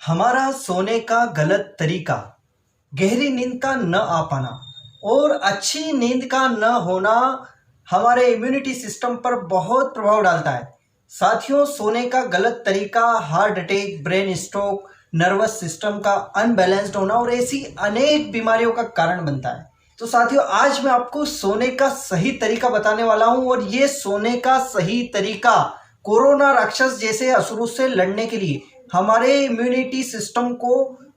हमारा सोने का गलत तरीका, गहरी नींद का न आ पाना और अच्छी नींद का न होना हमारे इम्यूनिटी सिस्टम पर बहुत प्रभाव डालता है। साथियों, सोने का गलत तरीका heart attack, brain stroke, nervous system का अनबैलेंस्ड होना और ऐसी अनेक बीमारियों का कारण बनता है। तो साथियों, आज मैं आपको सोने का सही तरीका बताने वाला हूं और ये सोने का सही तरीका कोरोना राक्षस जैसे असुरों से लड़ने के लिए, हमारे इम्यूनिटी सिस्टम को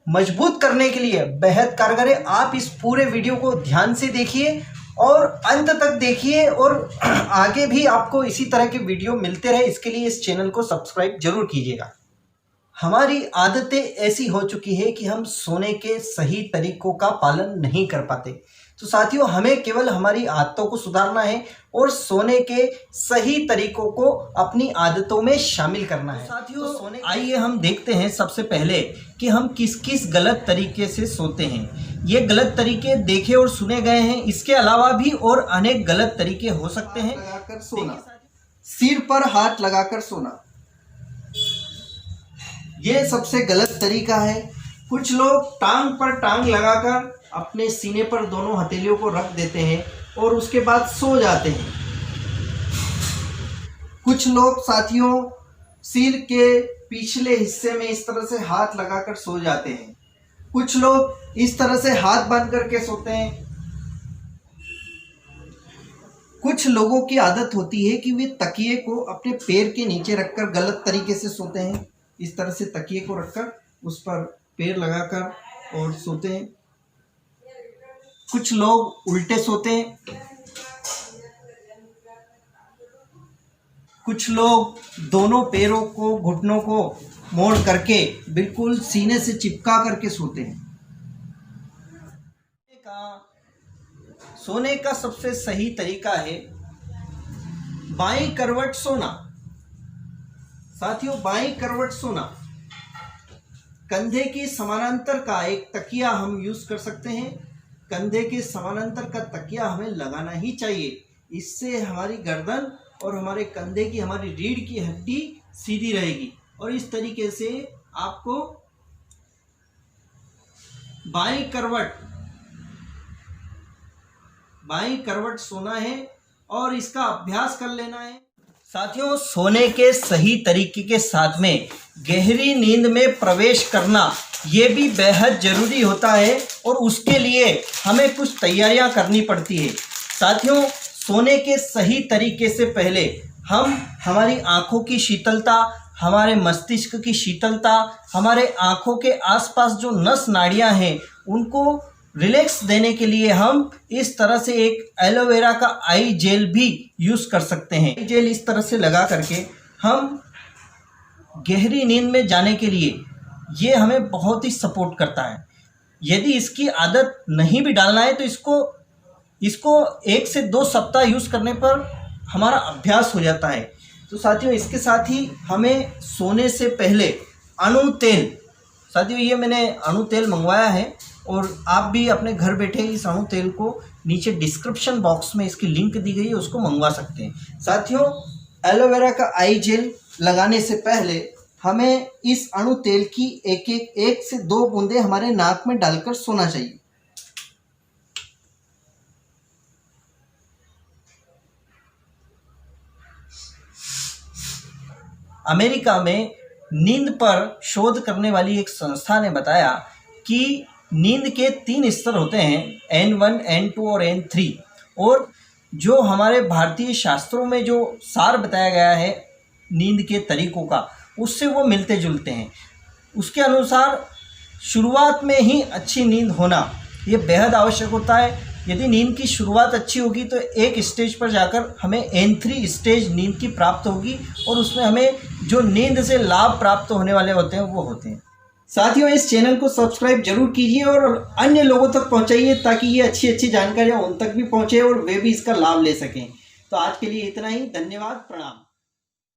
मजबूत करने के लिए बेहद कारगर है। आप इस पूरे वीडियो को ध्यान से देखिए और अंत तक देखिए और आगे भी आपको इसी तरह के वीडियो मिलते रहे, इसके लिए इस चैनल को सब्सक्राइब जरूर कीजिएगा। हमारी आदतें ऐसी हो चुकी है कि हम सोने के सही तरीकों का पालन नहीं कर पाते। तो साथियों, हमें केवल हमारी आदतों को सुधारना है और सोने के सही तरीकों को अपनी आदतों में शामिल करना है। साथियों, आइए हम देखते हैं सबसे पहले कि हम किस किस गलत तरीके से सोते हैं। ये गलत तरीके देखे और सुने गए हैं, इसके अलावा भी और अनेक गलत तरीके हो सकते हैं। लगाकर सोना, सिर पर हाथ लगाकर सोना, ये सबसे गलत तरीका है। कुछ लोग टांग पर टांग लगाकर अपने सीने पर दोनों हथेलियों को रख देते हैं और उसके बाद सो जाते हैं। कुछ लोग साथियों सिर के पिछले हिस्से में इस तरह से हाथ लगाकर सो जाते हैं। कुछ लोग इस तरह से हाथ बांध करके सोते हैं। कुछ लोगों की आदत होती है कि वे तकिए को अपने पैर के नीचे रखकर गलत तरीके से सोते हैं। इस तरह से तकिए को रखकर उस पर पैर लगाकर और सोते हैं। कुछ लोग उल्टे सोते हैं। कुछ लोग दोनों पैरों को, घुटनों को मोड़ करके बिल्कुल सीने से चिपका करके सोते हैं। सोने का सबसे सही तरीका है बाईं करवट सोना। साथियों, बाईं करवट सोना, कंधे के समानांतर का एक तकिया हम यूज कर सकते हैं। कंधे के समानांतर का तकिया हमें लगाना ही चाहिए। इससे हमारी गर्दन और हमारे कंधे की, हमारी रीढ़ की हड्डी सीधी रहेगी और इस तरीके से आपको बाईं करवट सोना है और इसका अभ्यास कर लेना है। साथियों, सोने के सही तरीके के साथ में गहरी नींद में प्रवेश करना ये भी बेहद ज़रूरी होता है और उसके लिए हमें कुछ तैयारियां करनी पड़ती है। साथियों, सोने के सही तरीके से पहले हम हमारी आँखों की शीतलता, हमारे मस्तिष्क की शीतलता, हमारे आँखों के आसपास जो नस नाड़ियाँ हैं उनको रिलैक्स देने के लिए हम इस तरह से एक एलोवेरा का आई जेल भी यूज़ कर सकते हैं। आई जेल इस तरह से लगा करके हम गहरी नींद में जाने के लिए ये हमें बहुत ही सपोर्ट करता है। यदि इसकी आदत नहीं भी डालना है तो इसको 1 से 2 सप्ताह यूज़ करने पर हमारा अभ्यास हो जाता है। तो साथियों, इसके साथ ही हमें सोने से पहले अणु तेल, साथियों ये मैंने अणु तेल मंगवाया है और आप भी अपने घर बैठे इस अणु तेल को नीचे डिस्क्रिप्शन बॉक्स में इसकी लिंक दी गई है, उसको मंगवा सकते हैं। साथियों, एलोवेरा का आई जेल लगाने से पहले हमें इस अणु तेल की एक से 2 बूंदे हमारे नाक में डालकर सोना चाहिए। अमेरिका में नींद पर शोध करने वाली एक संस्था ने बताया कि नींद के 3 स्तर होते हैं, N1, N2 और N3, और जो हमारे भारतीय शास्त्रों में जो सार बताया गया है नींद के तरीकों का, उससे वो मिलते जुलते हैं। उसके अनुसार शुरुआत में ही अच्छी नींद होना ये बेहद आवश्यक होता है। यदि नींद की शुरुआत अच्छी होगी तो एक स्टेज पर जाकर हमें N3 स्टेज नींद की प्राप्त होगी और उसमें हमें जो नींद से लाभ प्राप्त होने वाले होते हैं वो होते हैं। साथियों, इस चैनल को सब्सक्राइब जरूर कीजिए और अन्य लोगों तक पहुंचाइए ताकि ये अच्छी जानकारियां उन तक भी पहुंचे और वे भी इसका लाभ ले सकें। तो आज के लिए इतना ही। धन्यवाद, प्रणाम।